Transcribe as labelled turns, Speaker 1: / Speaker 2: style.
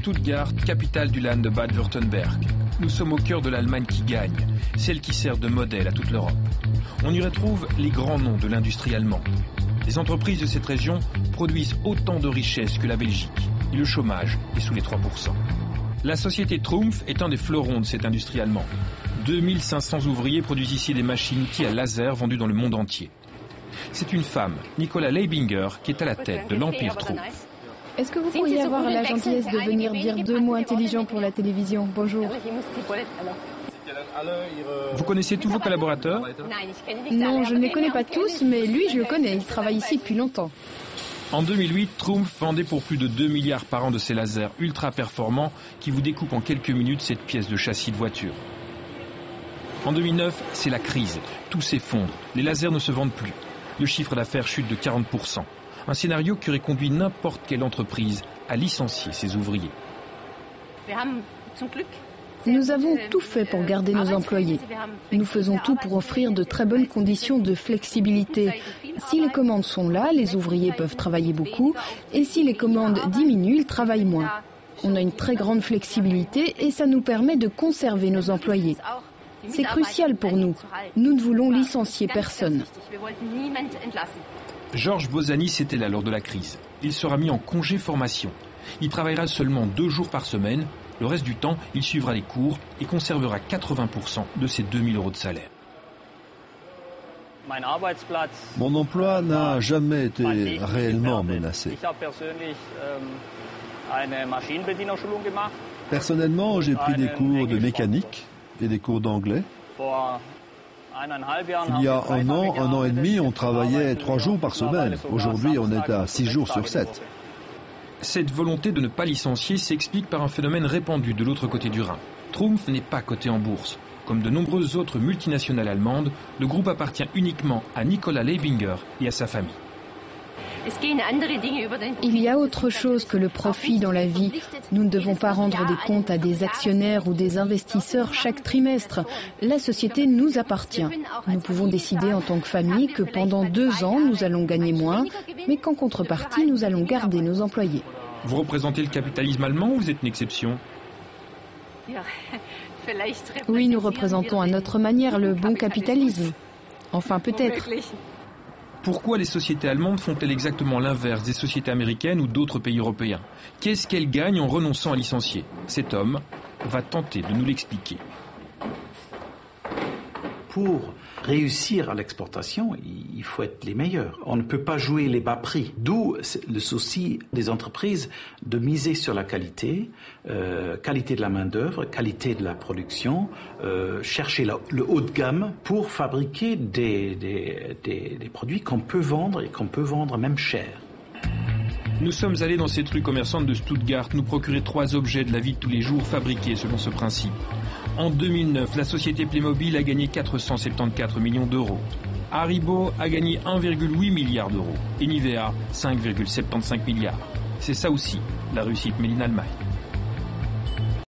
Speaker 1: Stuttgart, capitale du Land de Bade-Württemberg. Nous sommes au cœur de l'Allemagne qui gagne, celle qui sert de modèle à toute l'Europe. On y retrouve les grands noms de l'industrie allemande. Les entreprises de cette région produisent autant de richesses que la Belgique. Et le chômage est sous les 3%. La société Trumpf est un des fleurons de cette industrie allemande. 2500 ouvriers produisent ici des machines-outils à laser vendues dans le monde entier. C'est une femme, Nicola Leibinger, qui est à la tête de l'empire Trumpf.
Speaker 2: Est-ce que vous pourriez avoir la gentillesse de venir dire 2 mots intelligents pour la télévision? Bonjour.
Speaker 1: Vous connaissez tous vos collaborateurs?
Speaker 2: Non, je ne les connais pas tous, mais lui, je le connais. Il travaille ici depuis longtemps.
Speaker 1: En 2008, Trumpf vendait pour plus de 2 milliards par an de ces lasers ultra performants qui vous découpent en quelques minutes cette pièce de châssis de voiture. En 2009, c'est la crise. Tout s'effondre. Les lasers ne se vendent plus. Le chiffre d'affaires chute de 40%. Un scénario qui aurait conduit n'importe quelle entreprise à licencier ses ouvriers.
Speaker 2: Nous avons tout fait pour garder nos employés. Nous faisons tout pour offrir de très bonnes conditions de flexibilité. Si les commandes sont là, les ouvriers peuvent travailler beaucoup. Et si les commandes diminuent, ils travaillent moins. On a une très grande flexibilité et ça nous permet de conserver nos employés. C'est crucial pour nous. Nous ne voulons licencier personne.
Speaker 1: Georges Bozanis était là lors de la crise. Il sera mis en congé formation. Il travaillera seulement 2 jours par semaine. Le reste du temps, il suivra les cours et conservera 80% de ses 2 000 € de salaire.
Speaker 3: Mon emploi n'a jamais été réellement menacé. Personnellement, j'ai pris des cours de mécanique et des cours d'anglais. Il y a un an et demi, on travaillait 3 jours par semaine. Aujourd'hui, on est à 6 jours sur 7.
Speaker 1: Cette volonté de ne pas licencier s'explique par un phénomène répandu de l'autre côté du Rhin. Trumpf n'est pas coté en bourse. Comme de nombreuses autres multinationales allemandes, le groupe appartient uniquement à Nicola Leibinger et à sa famille.
Speaker 2: Il y a autre chose que le profit dans la vie. Nous ne devons pas rendre des comptes à des actionnaires ou des investisseurs chaque trimestre. La société nous appartient. Nous pouvons décider en tant que famille que pendant 2 ans, nous allons gagner moins, mais qu'en contrepartie, nous allons garder nos employés.
Speaker 1: Vous représentez le capitalisme allemand ou vous êtes une exception?
Speaker 2: Oui, nous représentons à notre manière le bon capitalisme. Enfin, peut-être.
Speaker 1: Pourquoi les sociétés allemandes font-elles exactement l'inverse des sociétés américaines ou d'autres pays européens? Qu'est-ce qu'elles gagnent en renonçant à licencier? Cet homme va tenter de nous l'expliquer.
Speaker 4: Pour réussir à l'exportation, il faut être les meilleurs. On ne peut pas jouer les bas prix. D'où le souci des entreprises de miser sur la qualité, qualité de la main-d'œuvre, qualité de la production, chercher le haut de gamme pour fabriquer des produits qu'on peut vendre et qu'on peut vendre même cher.
Speaker 1: Nous sommes allés dans cette rue commerçante de Stuttgart nous procurer 3 objets de la vie de tous les jours fabriqués selon ce principe. En 2009, la société Playmobil a gagné 474 millions d'euros. Haribo a gagné 1,8 milliard d'euros et Nivea 5,75 milliards. C'est ça aussi, la réussite made in Allemagne.